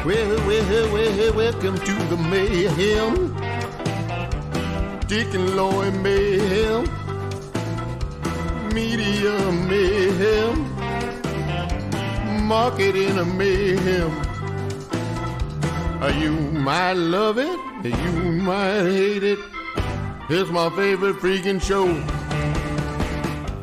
Well, welcome to the mayhem. Dick and Loy mayhem. Media mayhem. Marketing a mayhem. You might love it, you might hate it. It's my favorite freaking show.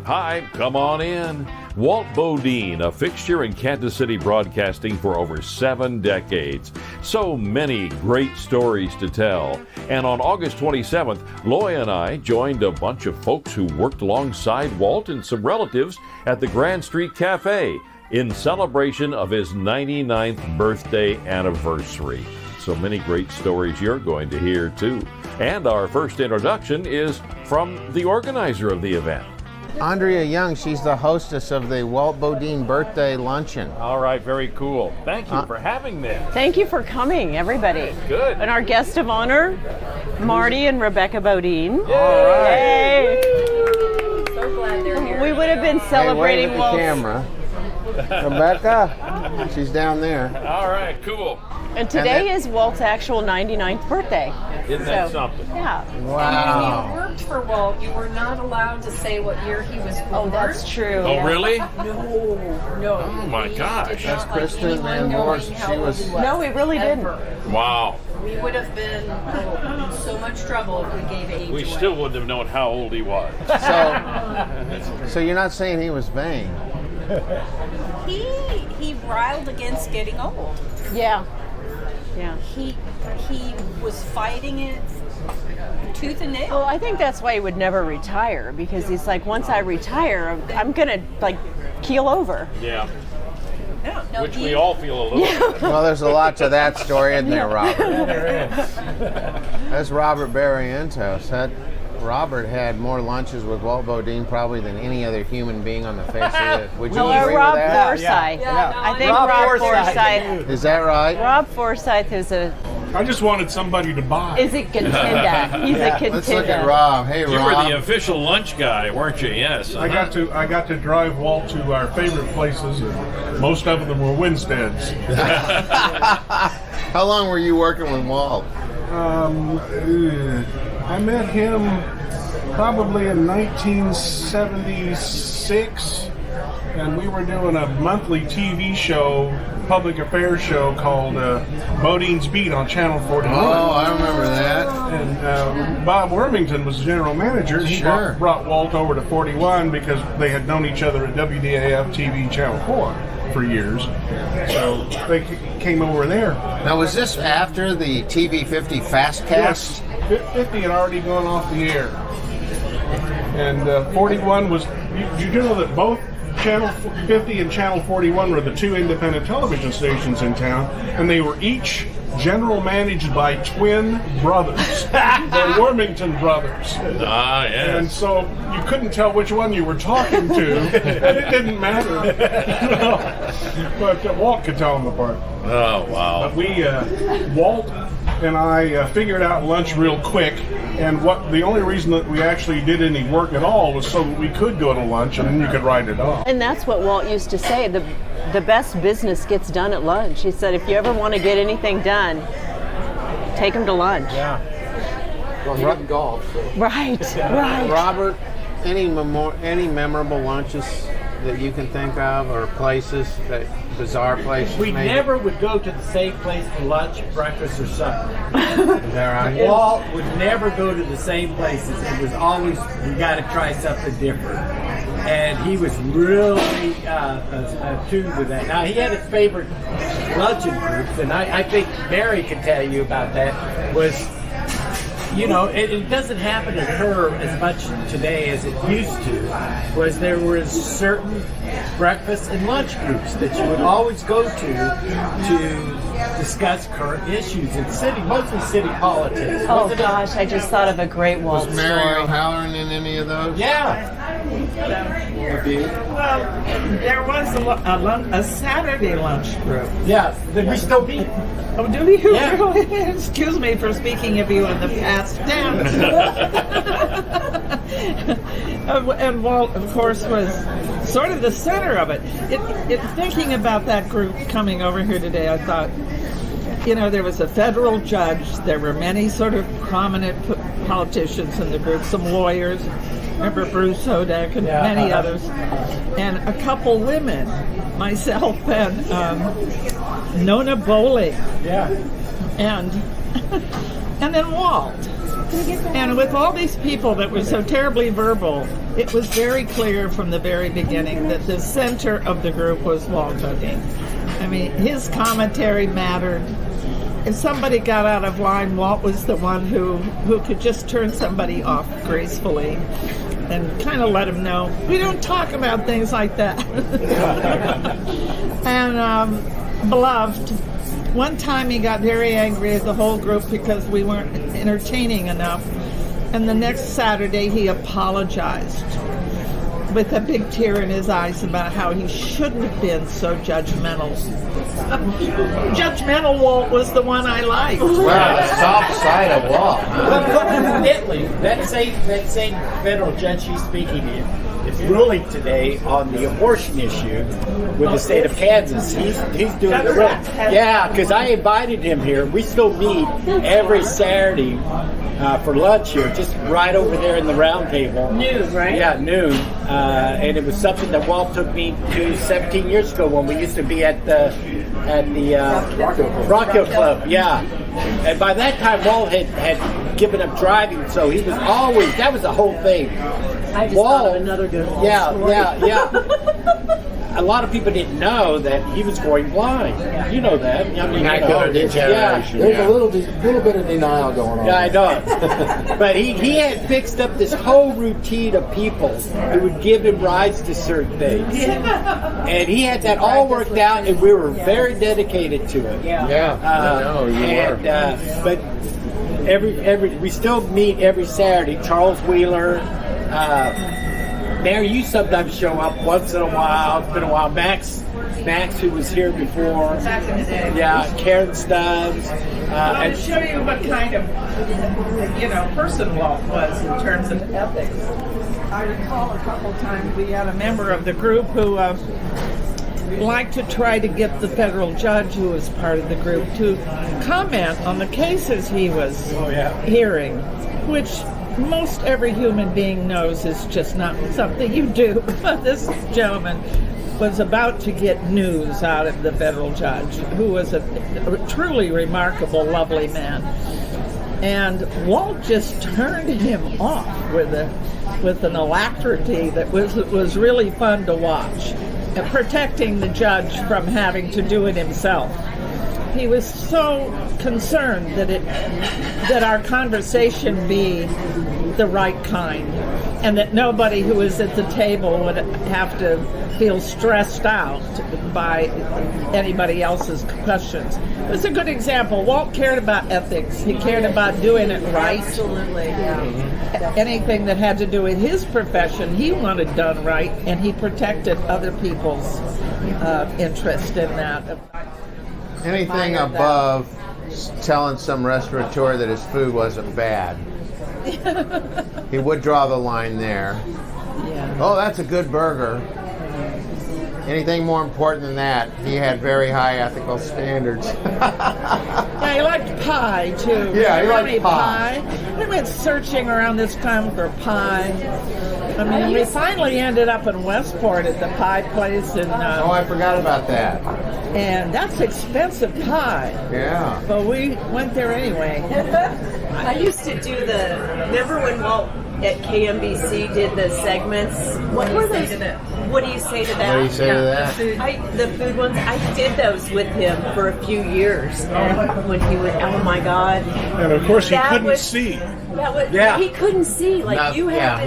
Hi, come on in. Walt Bodine, a fixture in Kansas City broadcasting for over 7 decades. So many great stories to tell. And on August 27th, Loy and I joined a bunch of folks who worked alongside Walt and some relatives at the Grand Street Cafe in celebration of his 99th birthday anniversary. So many great stories you're going to hear too. And our first introduction is from the organizer of the event. Andrea Young, she's the hostess of the Walt Bodine birthday luncheon. All right, very cool. Thank you for having me. Thank you for coming, everybody. Good. And our guest of honor, Marty and Rebecca Bodine. All right. Yay. So glad they're here. We would have been celebrating hey, wave at the camera. Rebecca, she's down there. All right, cool. And today is Walt's actual 99th birthday. Isn't that something? Yeah. Wow. When you worked for Walt, you were not allowed to say what year he was born. Oh, that's true. Oh, really? No. Oh, my gosh. That's Kristen and Morris. She was. No, we really didn't. Wow. We would have been in so much trouble if we gave age We away. still wouldn't have known how old he was. So you're not saying he was vain? He riled against getting old. Yeah. Yeah. He was fighting it tooth and nail. Well, I think that's why he would never retire, because he's like, once I retire, I'm gonna like keel over. Yeah. No, Which we all feel a little bit. Well, there's a lot to that story, isn't there, Robert? That's Robert Barrientos. That Robert had more lunches with Walt Bodine probably than any other human being on the face of it. Would you agree Rob with that? Forsyth. Yeah, I think Rob Forsyth. Is that right? Rob Forsyth is a I just wanted somebody to buy. contender. He's a contender. Let's look at Rob. Hey, Rob. You were the official lunch guy, weren't you? Yes. I got to drive Walt to our favorite places, and most of them were Winsteads. How long were you working with Walt? I met him probably in 1976, and we were doing a monthly TV show, public affairs show called Bodine's Beat on Channel 41. Oh, I remember that. And Bob Wormington was the general manager. He Sure. brought Walt over to 41 because they had known each other at WDAF TV Channel 4 for years. So they came over there. Now, was this after the TV 50 Fastcast? Yes, 50 had already gone off the air. And 41 was, you do know that both Channel 50 and Channel 41 were the two independent television stations in town, and they were each general managed by twin brothers, the Wormington brothers. Ah, yes. And so you couldn't tell which one you were talking to, and it didn't matter. But Walt could tell them apart. Oh, wow. But Walt and I figured out lunch real quick, and the only reason that we actually did any work at all was so that we could go to lunch and then you could write it off. And that's what Walt used to say, the best business gets done at lunch. He said, if you ever want to get anything done, take him to lunch. Yeah. Well, he didn't golf, so. Right. Robert, any memorable lunches that you can think of, or places, that bizarre places? We maybe? never would go to the same place for lunch, breakfast, or supper. Is that right? Walt would never go to the same places. It was always, we got to try something different. And he was really attuned to that. Now, he had his favorite luncheon groups, and I think Mary could tell you about that, was, you know, it doesn't happen to her as much today as it used to, was there was certain breakfast and lunch groups that you would always go to discuss current issues in the city, mostly city politics. Oh gosh, I just thought of a great Walt Was Mary story. O'Halloran in any of those? Yeah. Well, there was a Saturday lunch group. Yeah, we still meet. Oh, do we? Yeah. Excuse me for speaking of you in the past. Damn. And Walt, of course, was sort of the center of it. Thinking about that group coming over here today, I thought, there was a federal judge. There were many sort of prominent politicians in the group, some lawyers. Remember Bruce Hodak and many others, and a couple women, myself and Nona Bowling, and then Walt. And with all these people that were so terribly verbal, it was very clear from the very beginning that the center of the group was Walt Bodine. I mean, his commentary mattered. If somebody got out of line, Walt was the one who could just turn somebody off gracefully and kind of let them know, we don't talk about things like that. And beloved, one time he got very angry at the whole group because we weren't entertaining enough. And the next Saturday he apologized with a big tear in his eyes about how he shouldn't have been so judgmental. Judgmental Walt was the one I liked. Wow, the soft side of Walt. Coincidentally, that same federal judge she's speaking is ruling today on the abortion issue with the state of Kansas. He's doing the right. Yeah, because I invited him here. We still meet every Saturday for lunch here, just right over there in the round table. Noon, right? Yeah, noon. And it was something that Walt took me to 17 years ago when we used to be at the Rock Hill Club. Yeah. And by that time, Walt had given up driving, so he was always, that was the whole thing. I just thought of another good Walt story. Yeah. A lot of people didn't know that he was going blind. You know that. I mean, Macular degeneration. There's a little bit of denial going on. Yeah, I know. But he had fixed up this whole routine of people who would give him rides to certain things. And he had that all worked out, and we were very dedicated to it. I know, you were. But we still meet every Saturday. Charles Wheeler, Mary, you sometimes show up once in a while. It's been a while. Max, who was here before. Back in the day. Yeah, Karen Stubbs. I'll show you what kind of, person Walt was in terms of ethics. I recall a couple times we had a member of the group who liked to try to get the federal judge who was part of the group to comment on the cases he was hearing, which most every human being knows is just not something you do. But this gentleman was about to get news out of the federal judge, who was a truly remarkable, lovely man. And Walt just turned him off with an alacrity that was really fun to watch, protecting the judge from having to do it himself. He was so concerned that our conversation be the right kind, and that nobody who was at the table would have to feel stressed out by anybody else's questions. It was a good example. Walt cared about ethics. He cared about doing it right. Absolutely, yeah. Anything that had to do with his profession, he wanted done right, and he protected other people's interest in that. Anything above telling some restaurateur that his food wasn't bad. He would draw the line there. Yeah. Oh, that's a good burger. Anything more important than that, he had very high ethical standards. Yeah, he liked pie, too. Yeah, he liked pie. We went searching around this town for pie. I mean, we finally ended up in Westport at the pie place. And, oh, I forgot about that. And that's expensive pie. Yeah. But we went there anyway. I used to do remember when Walt at KMBC did the segments? What were those? What do you say to that? What do you say to that? The food ones, I did those with him for a few years. When he would, oh my God. And of course he couldn't see. He couldn't see. Like you had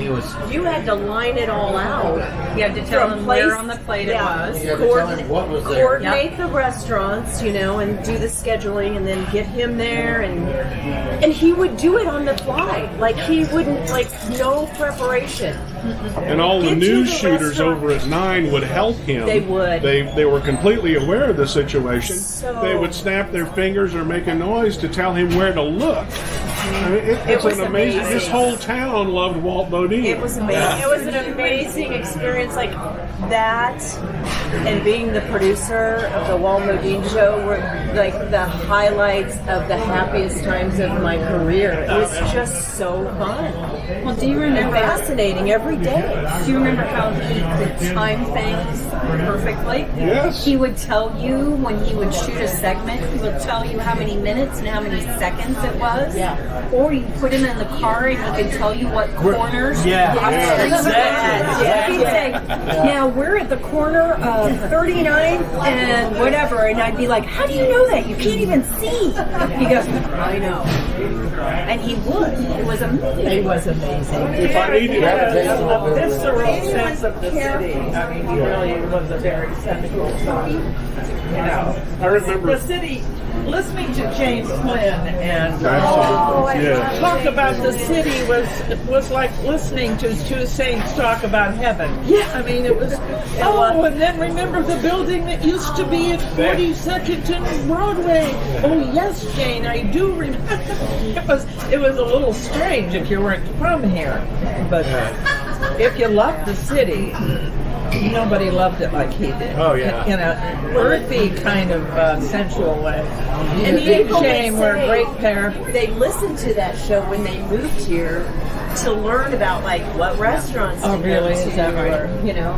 to line it all out. You had to tell him where on the plate it was. You had to tell him what was there. Coordinate the restaurants, and do the scheduling, and then get him there, and he would do it on the fly. Like he wouldn't, no preparation. And all the news shooters over at 9 would help him. They would. They were completely aware of the situation. So- They would snap their fingers or make a noise to tell him where to look. I mean, it's was an amazing. amazing. This whole town loved Walt Bodine. It was amazing. It was an amazing experience, like that, and being the producer of the Walt Bodine show were like the highlights of the happiest times of my career. It was just so fun. Well, do you remember? And fascinating every day. Do you remember how he could time things perfectly? Yes. He would tell you when he would shoot a segment, he would tell you how many minutes and how many seconds it was. Yeah. Or you put him in the car and he could tell you what corners. Yeah. He'd say, now we're at the corner of 39th and whatever. And I'd be like, how do you know that? You can't even see. He goes, I know. And he would. It was amazing. It was amazing. If I needed He had a visceral sense of the city. I mean, he really was a very central, I remember. the city. Listening to James Flynn and Yeah. talk about the city was like listening to two saints talk about heaven. Yeah, I mean it was. Oh, and then remember the building that used to be at 42nd and Broadway. Oh yes, Jane, I do remember. It was a little strange if you weren't from here, but if you loved the city. Nobody loved it like he did. Oh, yeah. In a earthy kind of sensual way. And he and People Jane were a say great pair. They listened to that show when they moved here to learn about like what restaurants. Oh, to really? go Is that to, right? or, you know.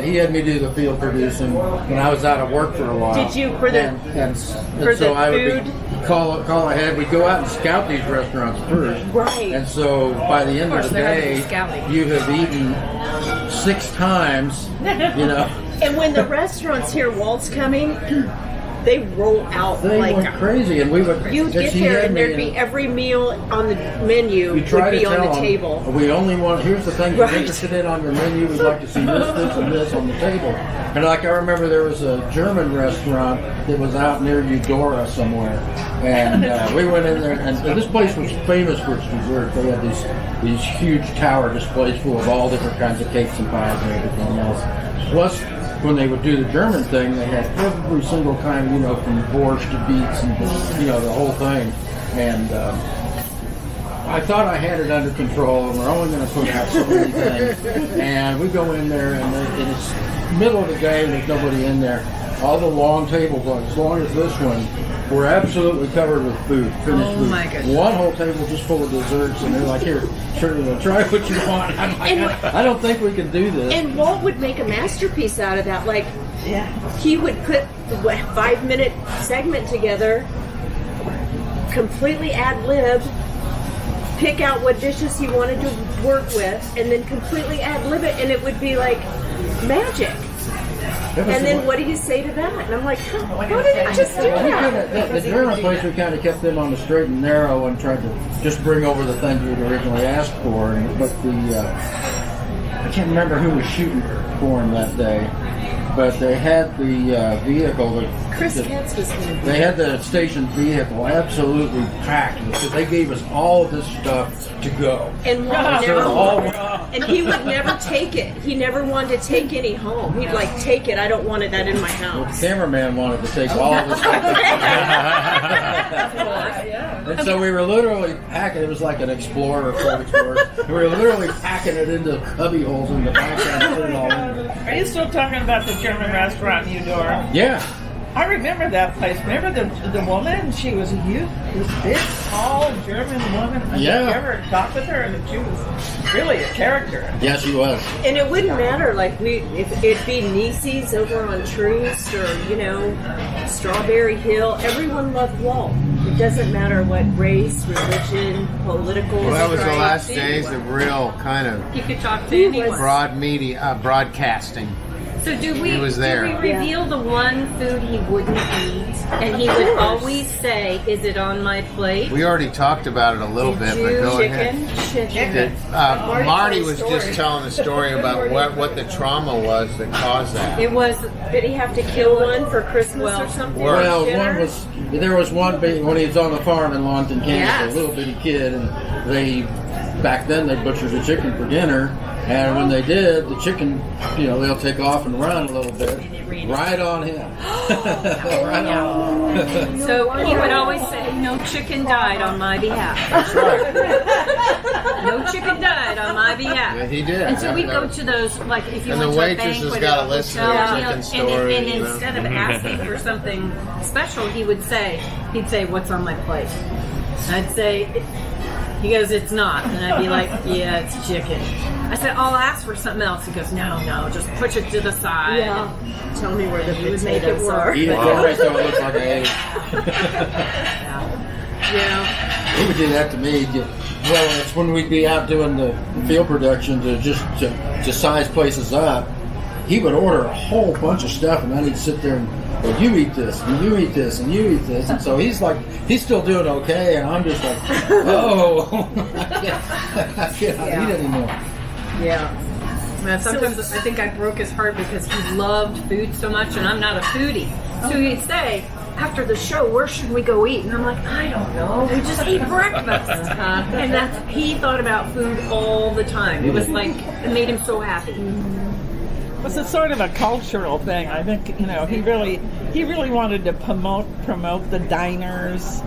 He had me do the field producing when I was out of work for a while. Did you for the And for so the I food? would call ahead. We'd go out and scout these restaurants first. Right. And so by the end of the there had to be day, scouting. you have eaten 6 times, you know. And when the restaurants hear Walt's coming, they roll out They like went crazy, and we would. you'd get she there had and me there'd in- be every meal on the menu We would try to be on tell the them, table. we only want, here's the thing Right. you're interested in on your menu, we'd like to see this, and this on the table. And like I remember there was a German restaurant that was out near Eudora somewhere. And we went in there, and this place was famous for its dessert. They had these huge tower displays full of all different kinds of cakes and pies and everything else. Plus, when they would do the German thing, they had every single kind, you know, from borscht to beets and, you know, the whole thing. And I thought I had it under control, and we're only going to put out so many things. And we go in there, and it's middle of the day, and there's nobody in there. All the long tables, as long as this one, were absolutely covered with food, finished food. my goodness. One whole table just full of desserts, and they're like, here, sure, try what you want. I'm like, I don't think we can do this. And Walt would make a masterpiece out of that. Like, he would put the 5-minute segment together, completely ad-lib, pick out what dishes he wanted to work with, and then completely ad-lib it, and it would be like magic. And then what do you say to that? And I'm like, how did he just do that? The German place, we kind of kept them on the straight and narrow and tried to just bring over the things we'd originally asked for. But I can't remember who was shooting for him that day, but they had the vehicle. Chris Katz was going to be. They had the station vehicle absolutely packed because they gave us all of this stuff to go. And Walt So all- and he would never take it. He never wanted to take any home. He'd like, take it. I don't want that in my house. The cameraman wanted to take all of this stuff. And so we were literally packing. It was like an Explorer, Ford Explorer. We were literally packing it into cubby holes in the back and put it all in there. Are you still talking about the German restaurant in Eudora? Yeah. I remember that place. Remember the woman? She was a youth, this big, tall German woman. I Yeah. ever talked with her, and she was really a character. Yeah, she was. And it wouldn't matter, like if it'd be Nieces over on Troost or Strawberry Hill. Everyone loved Walt. It doesn't matter what race, religion, political. Well, that was the stripe. last days of real kind of He could talk to anyone. broadcasting. So He was there. do we reveal the one food he wouldn't eat? And he would always say, is it on my plate? We already talked about it a little bit, but go ahead. Chicken. Marty was just telling a story about what the trauma was that caused that. It was. Did he have to kill one for Christmas or something? Well, Well, Dinner? there was one when he was on the farm in Longton, Kansas, Yes. a little bitty kid, and back then they butchered a chicken for dinner, And when they did, the chicken, they'll take off and run a little bit, right on him. Right on. So he would always say, "No chicken died on my behalf." That's right. No chicken died on my behalf. Yeah, he did. And so we go to those, like if you And went the to a waitress has banquet got at to a listen to hotel, the chicken story. and instead of asking for something special, he'd say, "What's on my plate?" And I'd say, he goes, "It's not." And I'd be like, "Yeah, it's chicken." I said, "I'll ask for something else." He goes, "No, just push it to the side." Yeah. Tell me where the would make it work. Eat it first so it looks like I ate. Yeah. He would do that to me. Well, it's when we'd be out doing the field production to size places up. He would order a whole bunch of stuff, and then he'd sit there and, "Well, you eat this, and you eat this, and you eat this." And so he's still doing okay, and I'm just like, "Oh, I can't eat anymore." Yeah. Sometimes I think I broke his heart because he loved food so much, and I'm not a foodie. So he'd say, after the show, "Where should we go eat?" And I'm like, "I don't know. We just ate breakfast." And he thought about food all the time. It was like, it made him so happy. It was a sort of a cultural thing. I think, he really wanted to promote the diners,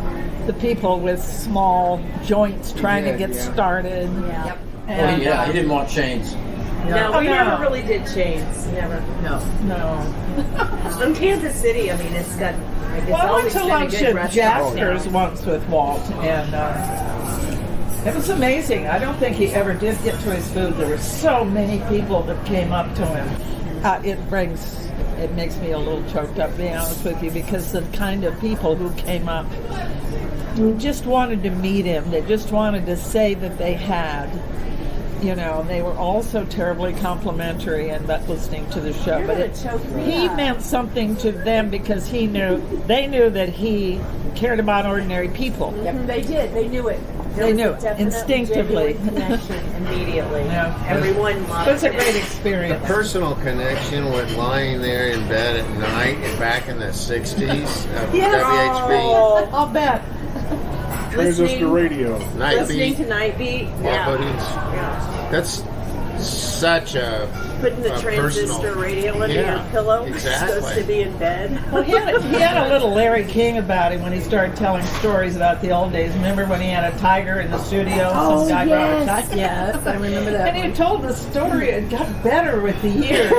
the people with small joints trying to get started. Yep. And, He didn't want chains. No, we No. never really did chains. Never. No. In Kansas City, I mean, it's got. It's Well, I went always to been a lunch good at restaurant. Jasper's once with Walt, and it was amazing. I don't think he ever did get to his food. There were so many people that came up to him. It makes me a little choked up, being honest with you, because the kind of people who came up who just wanted to meet him, they just wanted to say that they had. They were all so terribly complimentary and listening to the show. But he meant something to them because they knew that he cared about ordinary people. Yep, they did. They knew it. They knew it instinctively. Connection immediately. Yeah. Everyone loved It was a it. great The experience. personal connection with lying there in bed at night and back in the 60s of Yes. WHB. Oh, I'll bet. Transistor radio. Night Listening Beat. to Night Beat. Walt Yeah. Bodine's. That's such a Putting the a transistor personal- radio under Yeah, your pillow. exactly. Supposed to be in bed. Well, he had a little Larry King about him when he started telling stories about the old days. Remember when he had a tiger in the studio? Some guy brought a tiger. Yes, I remember that. And he told the story. It got better with the years.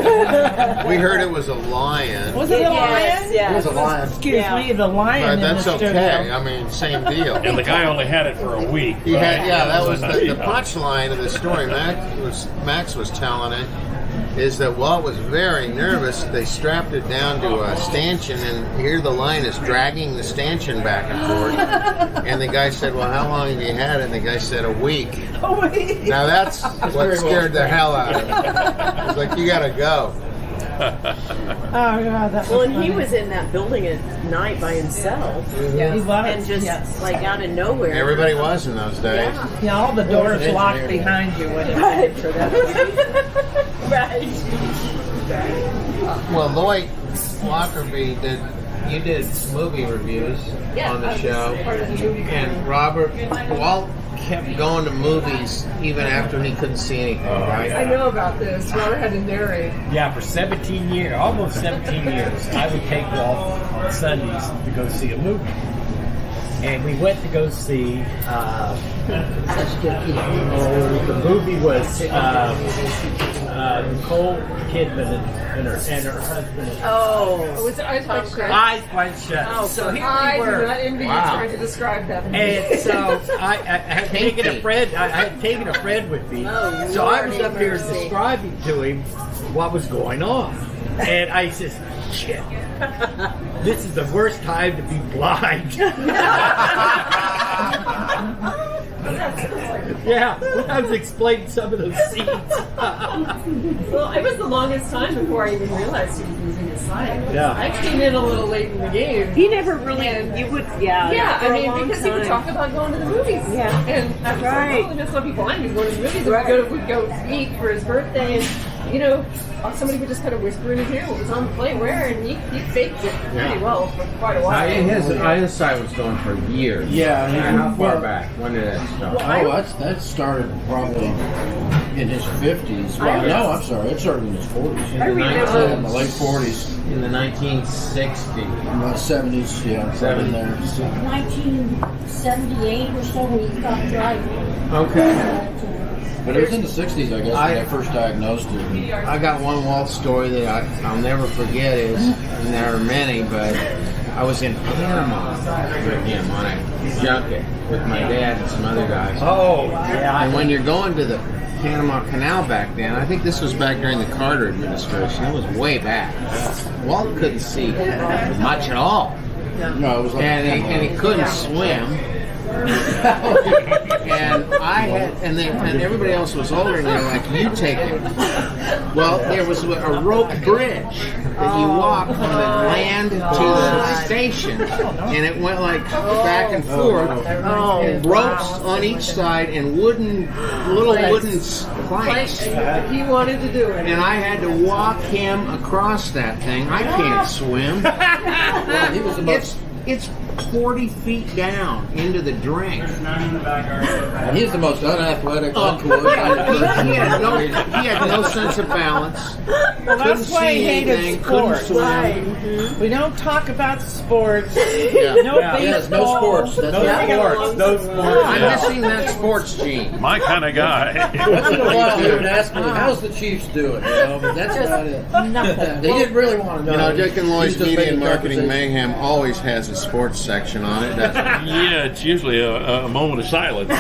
We heard it was a lion. Was it a lion? It was a lion. Excuse me, the lion But in that's the studio. okay. I mean, same deal. And the guy only had it for a week. He had, that was the punchline of the story. Max was telling it, is that Walt was very nervous. They strapped it down to a stanchion, and here the line is dragging the stanchion back and forth. And the guy said, "Well, how long have you had it?" And the guy said, "A week." Now that's what scared the hell out of him. It's like, you gotta go. Oh God, that was Well, and he funny. was in that building at night by himself. Yeah, he was. And just like out of nowhere. Everybody was in those days. Yeah, all the doors Well, locked engineer. behind you when you Right. for that. Right. Well, Lloyd Lockerbie you did movie reviews on the show, and Walt kept going to movies even after he couldn't see anything, right? I know about this. Robert had to narrate. Yeah, for 17 years, almost 17 years, I would take Walt on Sundays to go see a movie. And we went to go see, the movie was Nicole Kidman and her husband. Oh, was it Eyes Wide Shut? Eyes Wide Shut. Oh, so here I we do were. not envy you trying to describe that. And so I had taken a friend. I had taken a friend with me. So I was up here describing to him what was going on, and I says, "Shit, this is the worst time to be blind." Yeah, when I was explaining some of those scenes. Well, it was the longest time before I even realized he was losing his sight. Yeah. I came in a little late in the game. He never really. You would. Yeah. Yeah, for I a mean, long because he would time. talk about going to the movies. Yeah. And I was like, oh, there's some people I was going to the movies. And we'd go eat for his birthday. And somebody would just kind of whisper in his ear what was on the plate where, and he faked it pretty well for quite a while. His eyesight was going for years. Yeah. How far back? When did that start? That started probably in his 50s. Well, no, I'm sorry. It started in his 40s. In the late 40s. In the 1960s. In the 70s, yeah. 70s. There. 1978 or so when he stopped driving. Okay. But it was in the 60s, I guess, when I first diagnosed it. I got one Walt story that I'll never forget and there are many, but I was in Panama with him on a junket with my dad and some other guys. Oh, yeah. And when you're going to the Panama Canal back then, I think this was back during the Carter administration, it was way back. Walt couldn't see much at all. No, it was like and he couldn't swim. And I had, and everybody else was older, and they're like, "You take it." Well, there was a rope bridge that you walk from the land to the station, and it went like back and forth, ropes on each side, and little wooden planks. He wanted to do it, and I had to walk him across that thing. I can't swim. Well, he was the most. It's 40 feet down into the drink. And he's the most unathletic, uncoordinated person. He had no sense of balance. Well, that's why he hated sports. Right. We don't talk about sports. Yeah. No baseball. Yes, no sports. That's No sports. I'm missing that sports gene. My kind of guy. Once in a while, he would ask me, "How's the Chiefs doing?" But that's about it. They didn't really want to know. Dick and Loy's He's just Media and making Marketing conversation. Mayhem always has a sports section on it. Yeah, it's usually a moment of silence.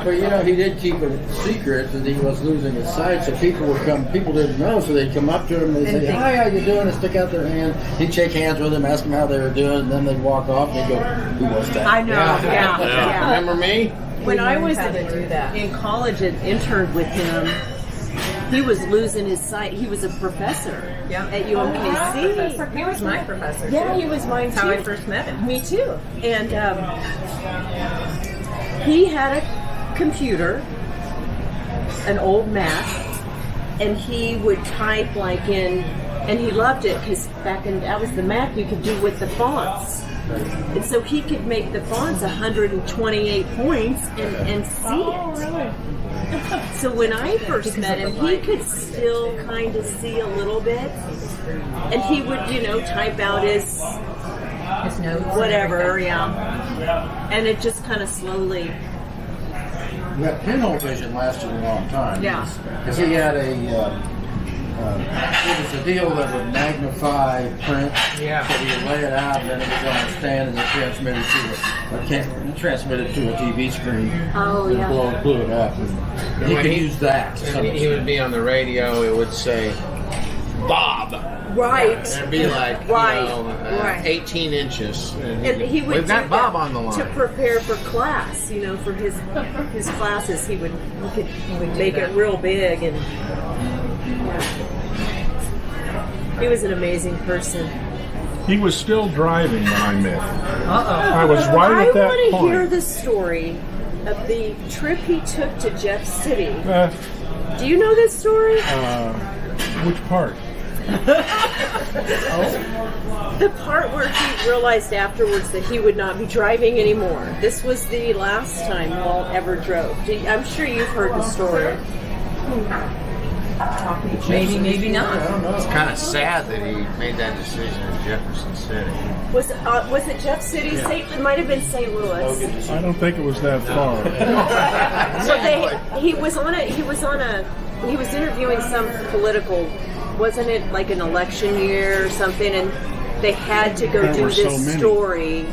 But he did keep a secret that he was losing his sight, so people didn't know, so they'd come up to him and they'd say, "Hi, how you doing?" and stick out their hand. He'd shake hands with them, ask them how they were doing, and then they'd walk off and they'd go, "Who was that?" I know, yeah. Remember me? When I was do that. in college and interned with him, he was losing his sight. He was a professor at UMKC. He was my professor. Yeah, he was mine too. That's how I first met him. Me too. And he had a computer, an old Mac, and he would type and he loved it because that was the Mac you could do with the fonts. And so he could make the fonts 128 points and see it. Really? So when I first met him, he could still kind of see a little bit, and he would, type out his notes, whatever, and it just kind of slowly. That pinhole vision lasted a long time. Yeah. Because he had it was a deal that would magnify print. Yeah. So he would lay it out, and then it was on a stand, and it transmitted to a TV screen. Oh, yeah. Blew it up. And he could use that. He would be on the radio. It would say, "Bob." Right. And it'd be like, right. 18 inches. And he would We've got do Bob that on the line. to prepare for class. For his classes, he would make it real big, and he was an amazing person. He was still driving when I met him. I was right at that I want to point. hear the story of the trip he took to Jeff City. Do you know this story? Which part? The part where he realized afterwards that he would not be driving anymore. This was the last time Walt ever drove. I'm sure you've heard the story. Maybe not. It's kind of sad that he made that decision in Jefferson City. Was it Jeff City? Yeah. It might have been St. Louis. I don't think it was that far. So he was interviewing some political, wasn't it like an election year or something, and they had to go do this story.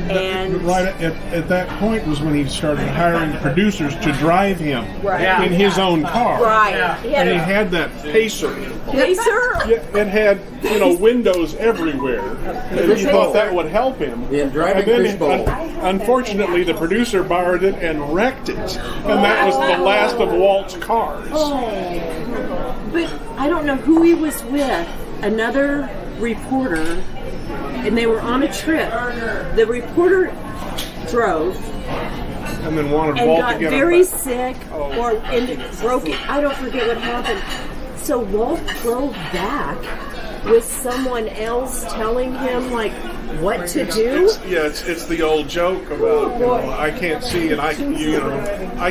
And right at that point was when he started hiring producers to drive him in his own car. Right. Yeah. And he had that pacer. Pacer? Yeah, it had windows everywhere. And he thought that would help him. And then, unfortunately, the producer borrowed it and wrecked it. And that was the last of Walt's cars. But I don't know who he was with. Another reporter. And they were on a trip. The reporter drove, And then wanted and Walt got to get very him sick Oh. or broke it. I don't forget what happened. So Walt drove back with someone else telling him like what to do. It's the old joke about I can't see and I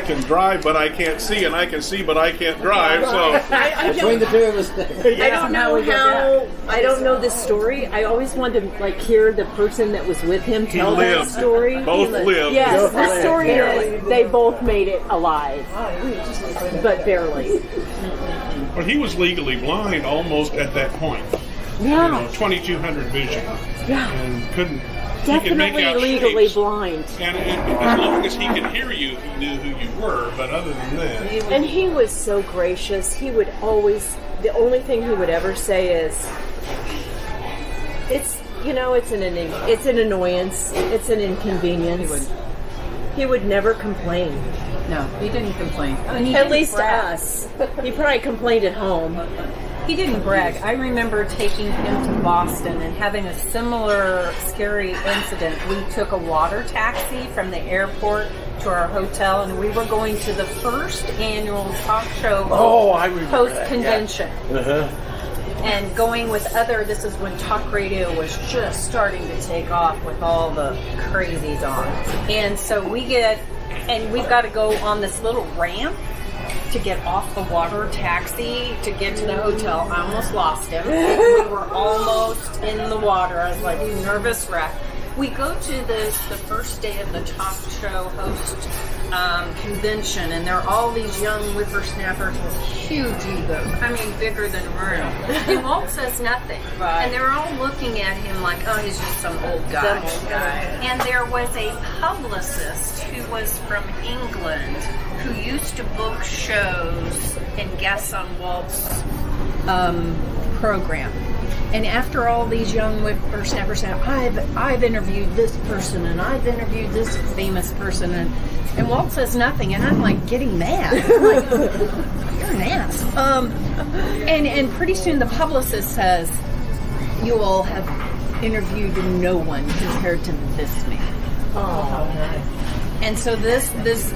can drive but I can't see, and I can see but I can't drive. So Between the two of us, I don't know how. I don't know this story. I always wanted to like hear the person that was with him tell that lived. story. Both lived. Yes, Both the lived. story is they both made it alive, but barely. but he was legally blind almost at that point. Yeah, 2200 vision. yeah, And couldn't. He could make definitely out legally shapes. blind. And as long as he could hear you, he knew who you were. But other than that, And he was so gracious. He would always. The only thing he would ever say is, "It's it's an annoyance. It's an inconvenience." He would never complain. No, he didn't complain. At least to us. He probably complained at home. He didn't brag. I remember taking him to Boston and having a similar scary incident. We took a water taxi from the airport to our hotel, and we were going to the first annual talk show post-convention. And going with this is when talk radio was just starting to take off with all the crazies on. And so we've got to go on this little ramp to get off the water taxi to get to the hotel. I almost lost him. We were almost in the water. I was like nervous wreck. We go to the first day of the talk show host convention, and there are all these young whippersnappers with huge egos. I mean, bigger than real. And Walt says nothing. Right. And they're all looking at him like, oh, he's just some old guy. And there was a publicist who was from England who used to book shows and guests on Walt's program. And after all these young whippersnappers said, I've interviewed this person and I've interviewed this famous person, and Walt says nothing, and I'm like getting mad. I'm like, you're an ass. And pretty soon the publicist says, you all have interviewed no one compared to this man. Oh. And so this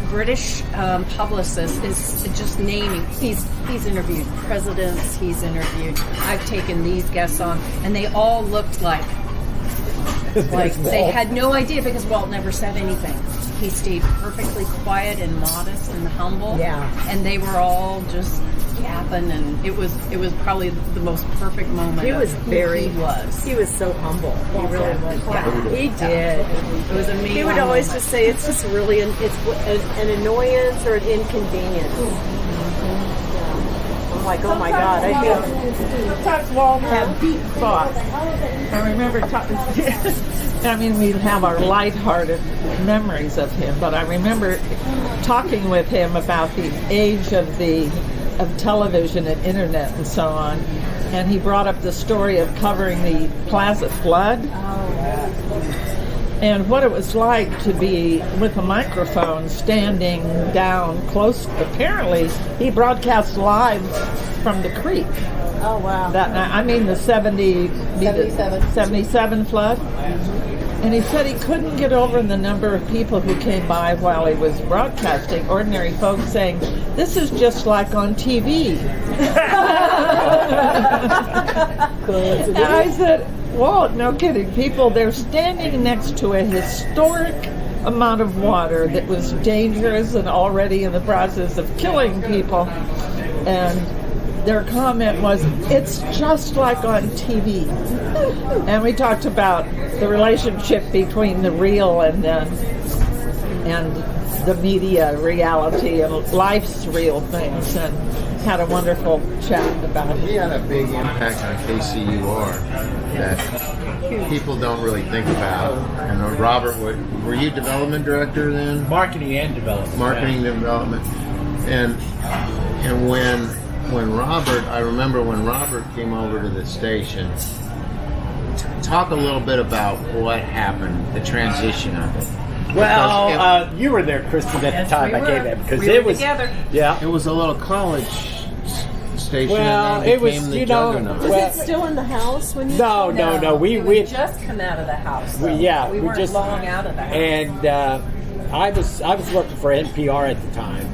British publicist is just naming. He's interviewed presidents. He's interviewed. I've taken these guests on, and they all looked like they had no idea because Walt never said anything. He stayed perfectly quiet and modest and humble. Yeah. And they were all just yapping, and it was probably the most perfect moment. He was He was so humble. He really was. Yeah. He did. It was amazing. He would always just say, it's just really an annoyance or an inconvenience. I'm like, oh my God, I feel. Sometimes Walt had deep thoughts. I remember talking. I mean, we have our lighthearted memories of him, but I remember talking with him about the age of television and internet and so on, and he brought up the story of covering the Plaza flood. And what it was like to be with a microphone standing down close. Apparently, he broadcast live from the creek. Oh, wow. I mean the 77 flood. And he said he couldn't get over the number of people who came by while he was broadcasting, ordinary folks saying, this is just like on TV. And I said, Walt, no kidding. People, they're standing next to a historic amount of water that was dangerous and already in the process of killing people. And their comment was, it's just like on TV. And we talked about the relationship between the real and the media reality and life's real things, and had a wonderful chat about it. He had a big impact on KCUR that people don't really think about. And Robert, were you development director then? Marketing and development. Marketing development. And when Robert, I remember when Robert came over to the station, talk a little bit about what happened, the transition of it. Well, you were there, Kristen, at the time I came in, because it was together. Yeah, it was a little college station. Well, and then it was, became the you know, juggernaut. Was it still in the house when you? No. We just come out of the house. we we weren't just long out of the house. And I was working for NPR at the time,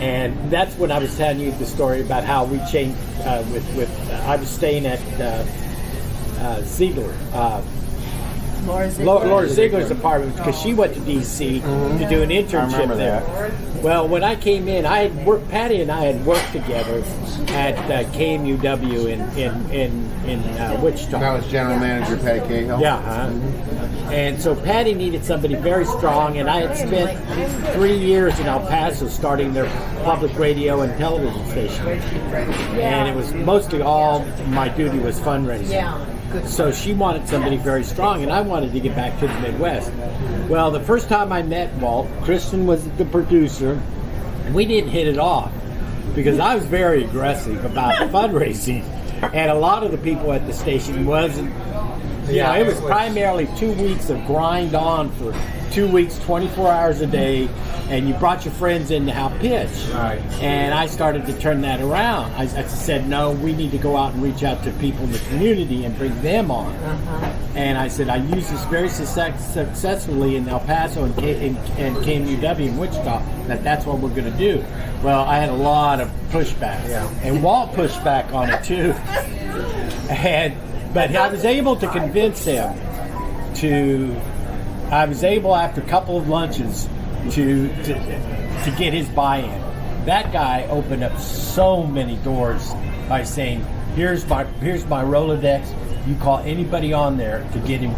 and that's when I was telling you the story about how we changed. I was staying at Ziegler. Laura Ziegler's apartment because she went to D.C. to do an internship there. Well, when I came in, Patty and I had worked together at KMUW in Wichita. That was General Manager Patty Cahill. Yeah. And so Patty needed somebody very strong, and I had spent 3 years in El Paso starting their public radio and television station. And it was mostly all my duty was fundraising. Yeah. So she wanted somebody very strong, and I wanted to get back to the Midwest. Well, the first time I met Walt, Kristen was the producer, and we didn't hit it off because I was very aggressive about fundraising, and a lot of the people at the station wasn't. It was primarily 2 weeks of grind on for 2 weeks, 24 hours a day, and you brought your friends in to help pitch. Right. And I started to turn that around. I said, no, we need to go out and reach out to people in the community and bring them on. And I said, I used this very successfully in El Paso and KMUW in Wichita, that's what we're going to do. Well, I had a lot of pushback. Yeah. And Walt pushed back on it too. But I was able to convince him after a couple of lunches to get his buy-in. That guy opened up so many doors by saying, here's my Rolodex. You call anybody on there to get him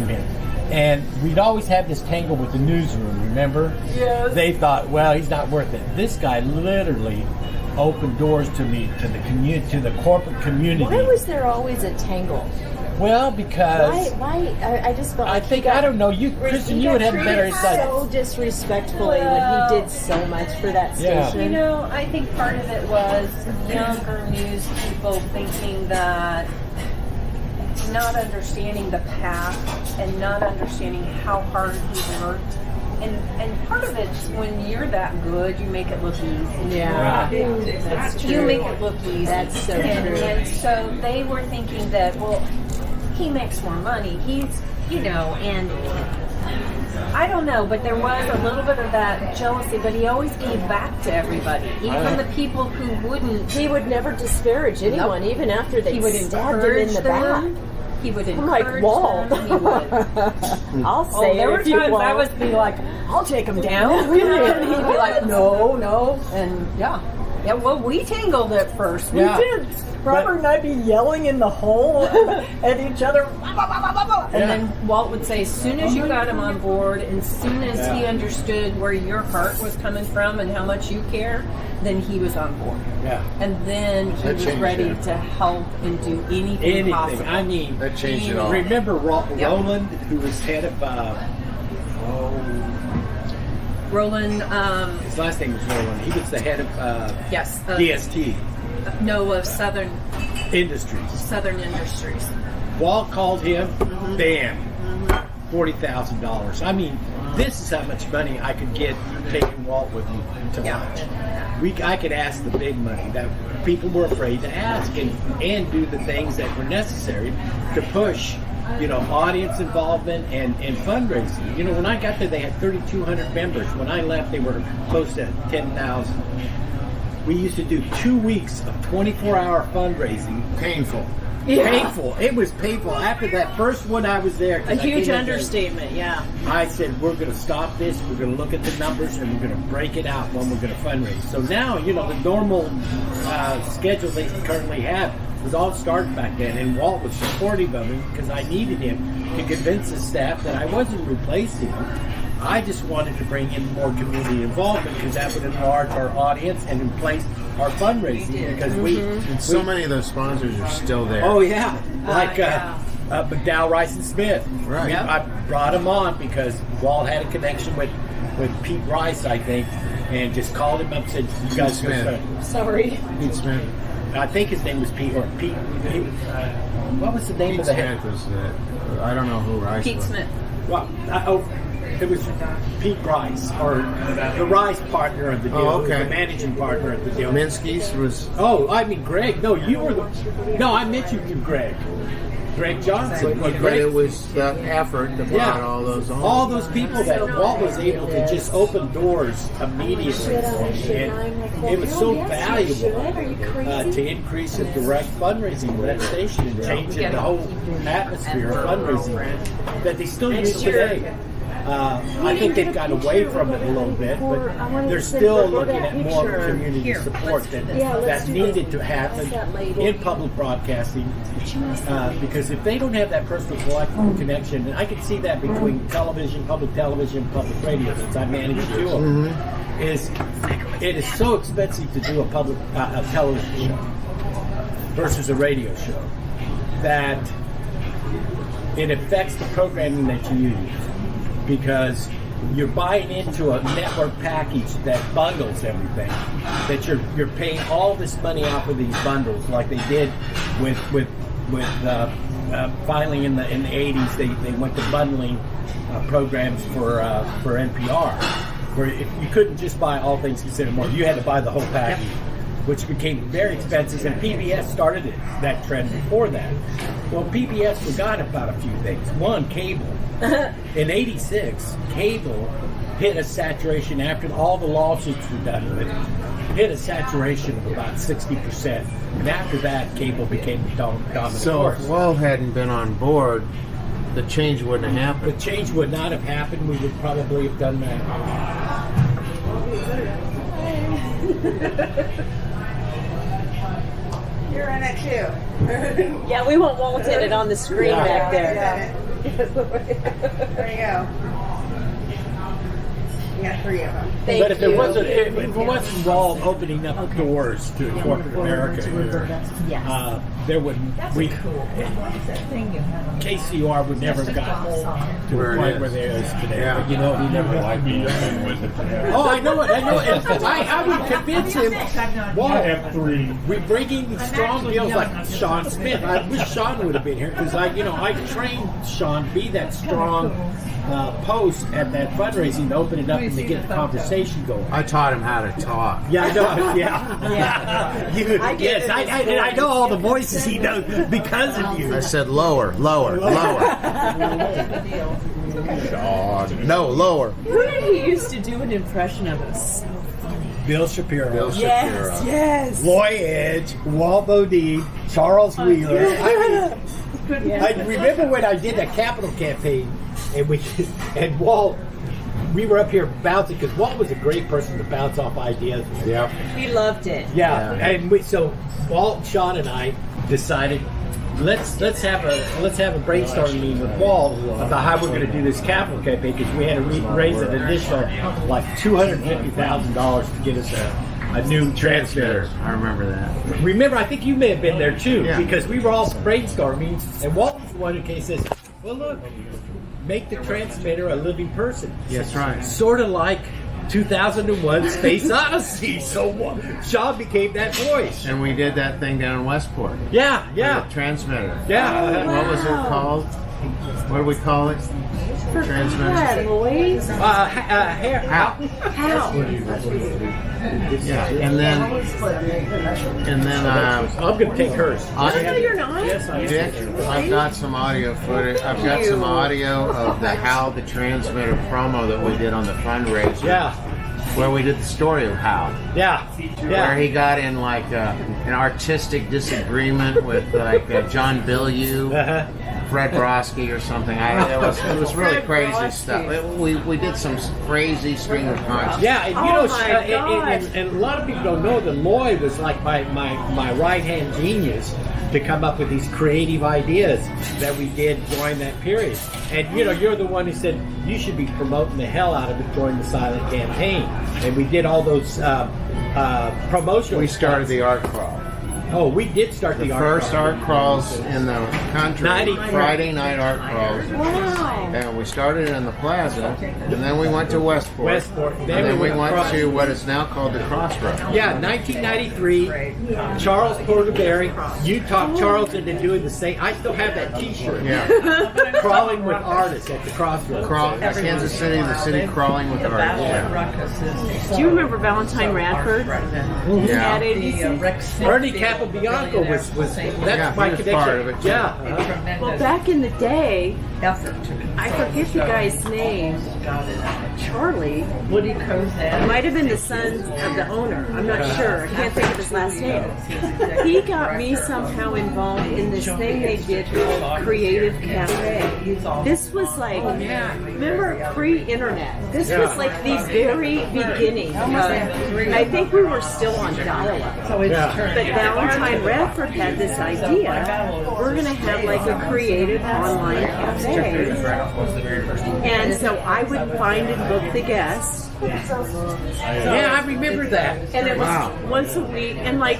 here. And we'd always have this tangle with the newsroom, remember? Yes. They thought, well, he's not worth it. This guy literally opened doors to me, to the corporate community. Why was there always a tangle? Well, because why? I just felt like I don't know. Kristen, you would have better insight. So disrespectfully when he did so much for that station. You know, I think part of it was younger news people thinking that, not understanding the path and not understanding how hard he worked. And part of it's when you're that good, you make it look easy. Yeah, right. That's true. You make it look easy. That's so true. And so they were thinking that, well, he makes more money. He's, and I don't know, but there was a little bit of that jealousy, but he always gave back to everybody, even the people who wouldn't. He would never disparage anyone, even after they stabbed him in the back. He would like encourage Walt. them. He would. I'll say there were times I would be like, I'll take him down. And he'd be like, no. And yeah, well, we tangled at first. We did. Robert and I'd be yelling in the hole at each other. And then Walt would say, as soon as you got him on board, and as soon as he understood where your heart was coming from and how much you care, then he was on board. Yeah. And then he was ready to help and do anything possible. I mean, that changed it all. Remember Roland, who was head of Roland. His last name was Roland. He was the head of DST. No, of Southern Industries. Walt called him, bam, $40,000. I mean, this is how much money I could get taking Walt with me to lunch. I could ask the big money that people were afraid to ask and do the things that were necessary to push, audience involvement and fundraising. When I got there, they had 3,200 members. When I left, they were close to 10,000. We used to do 2 weeks of 24-hour fundraising. Painful. Yeah. Painful. It was painful. After that first one I was there. A huge understatement, I said, we're going to stop this, we're going to look at the numbers, and we're going to break it out when we're going to fundraise. So now, the normal schedule they currently have was all started back then, and Walt was supportive of him because I needed him to convince the staff that I wasn't replacing him. I just wanted to bring in more community involvement because that would enlarge our audience and in place our fundraising because so many of those sponsors are still there. Oh yeah, like McDowell, Rice and Smith. Right. I brought him on because Walt had a connection with Pete Rice, I think, and just called him up and said, "You guys Smith. Sorry, Pete Smith. I think his name was Pete or Pete. What was the name Pete of the Smith head? was I don't know who Rice Pete was. Smith. Well, Pete Rice, or the Rice partner of the deal. Oh, okay. The managing partner of the deal. Minsky's was. Oh, I mean Greg. No, you were the. No, I met you through Greg. Greg Johnson. But it was the effort to put all those on. All those people that Walt was able to just open doors immediately. And it was so valuable to increase the direct fundraising of that station and changing the whole atmosphere of fundraising that they still use today. I think they've gotten away from it a little bit, but they're still looking at more community support that needed to happen in public broadcasting. Because if they don't have that personal connection, and I can see that between television, public radio, since I manage two of them, it is so expensive to do a television show versus a radio show that it affects the programming that you use. Because you're buying into a network package that bundles everything. That you're paying all this money off of these bundles, like they did with finally in the 80s. They went to bundling programs for NPR, where you couldn't just buy All Things Considered more. You had to buy the whole package, which became very expensive. And PBS started that trend before that. Well, PBS forgot about a few things. One, cable. In '86, cable hit a saturation after all the lawsuits were done with it. Hit a saturation of about 60%, and after that, cable became the dominant So force. if Walt hadn't been on board, the change wouldn't have happened. The change would not have happened. We would probably have done that. You're in it too. Yeah, we want Walt in it on the screen back there. There you go. We got 3 of them. But if it wasn't Walt opening up doors to corporate America here, there would KCUR would never have gotten to the point where there is today. Yeah. But, you know, he never liked me. Oh, I know it. I would convince him. Walt, I have 3. we bring in strong deals like Sean Smith. I wish Sean would have been here because I trained Sean to be that strong post at that fundraising to open it up and to get the conversation going. I taught him how to talk. Yeah, I know. Yeah. Yes, I know all the voices he knows because of you. I said lower. No, lower. Who did he used to do an impression of us? So funny. Bill Shapiro. Yes. Loy Edge, Walt Bodine, Charles Wheeler. I remember when I did that capital campaign, and Walt, we were up here bouncing because Walt was a great person to bounce off ideas with. Yep. He loved it. Yeah, and so Walt, Sean, and I decided let's have a brainstorming meeting with Walt about how we're going to do this capital campaign because we had to raise an additional like $250,000 to get us a new transmitter. I remember that. Remember, I think you may have been there too because we were all brainstorming, and Walt was the one who says, "Well, look, make the transmitter a living person." That's right. Sort of like 2001 Space Odyssey. So Sean became that voice. And we did that thing down in Westport. Yeah. The transmitter. Yeah. What was it called? What do we call it? Transmitter. How? Yeah. And then I'm going to take hers. No, you're not. Yes, I Dick, I've got some audio footage. I've got some audio of the How the Transmitter promo that we did on the fundraiser. Yeah. Where we did the story of How. Yeah. Where he got in like an artistic disagreement with like John Bilyeu, Fred Brodsky or something. It was really crazy stuff. We did some crazy stream of consciousness. Yeah, and and a lot of people don't know that Loy was like my right-hand genius to come up with these creative ideas that we did during that period. And you're the one who said you should be promoting the hell out of it during the silent campaign. And we did all those promotional. We started the art crawl. Oh, we did start The the first art crawls in the country, 90. Friday night art crawls. Wow. And we started in the plaza, and then we went to Westport. Westport. And then we went to what is now called the Crossroads. Yeah, 1993. Charles Porterberry. You talked Charles into doing the same. I still have that T-shirt. Yeah. Crawling with artists at the Crossroads. Kansas City, the city crawling with artists. Yeah. Do you remember Valentine Radford? Yeah. At ABC? Ernie Capobianco was that's Yeah, my he was connection. part of it, too. Yeah. Well, back in the day, I forget the guy's name. Charlie. Might have been the son of the owner. I'm not sure. I can't think of his last name. He got me somehow involved in this thing they did called Creative Cafe. This was like, remember pre-internet? This was like the very beginning. I think we were still on dial-up. But Valentine Radford had this idea. We're going to have like a creative online cafe. And so I would find and book the guests. Yeah, I remember that. And it was once a week. And like,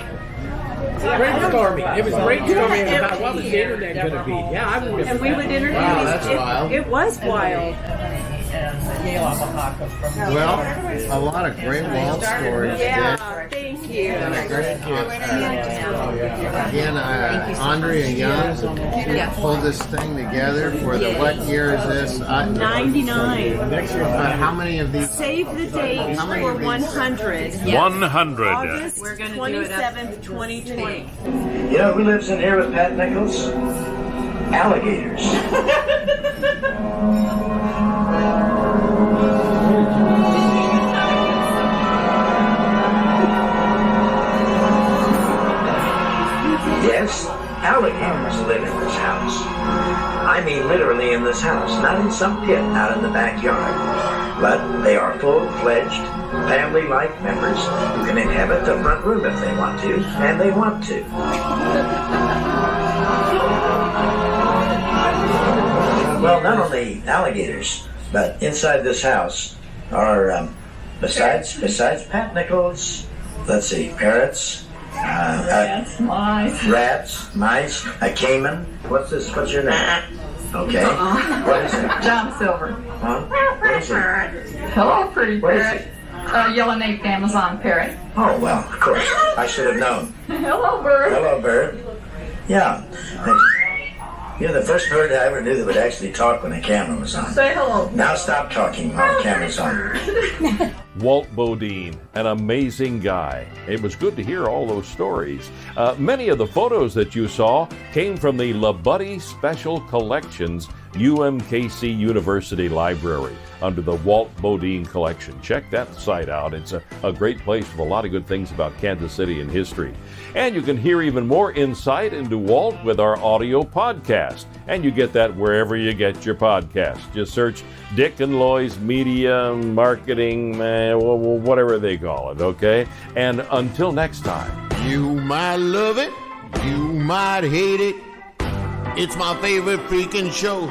Brainstorming. It was brainstorming Yeah, about what was the internet going to be. Yeah, I remember. and we would interview Wow, these. that's wild. It was wild. Well, a lot of great Walt stories. Yeah, thank you. Again, Andrea Young pulled this thing together for the, what year is this? 99. How many of these? Save the date How many for of these? 100. 100. August 27th, 2020. You know who lives in here with Pat Nichols? Alligators. Yes, alligators live in this house. I mean literally in this house, not in some pit out in the backyard. But they are full-fledged, family-like members who can inhabit the front room if they want to, and they want to. Well, not only alligators, but inside this house are, besides Pat Nichols, let's see, parrots, rats, mice, a caiman. What's this? What's your name? Okay. What is it? John Silver. Huh? What is it? Hello, pretty What is parrot. it? Yellow-naped Amazon parrot. Oh, well, of course. I should have known. Hello, bird. Hello, bird. Yeah. You're the first bird I ever knew that would actually talk when the camera was on. Say hello. Now stop talking while the camera's on. Walt Bodine, an amazing guy. It was good to hear all those stories. Many of the photos that you saw came from the LaBuddy Special Collections UMKC University Library under the Walt Bodine Collection. Check that site out. It's a great place with a lot of good things about Kansas City and history. And you can hear even more insight into Walt with our audio podcast. And you get that wherever you get your podcast. Just search Dick and Loy's Media Marketing, whatever they call it, okay? And until next time. You might love it, you might hate it. It's my favorite freaking show.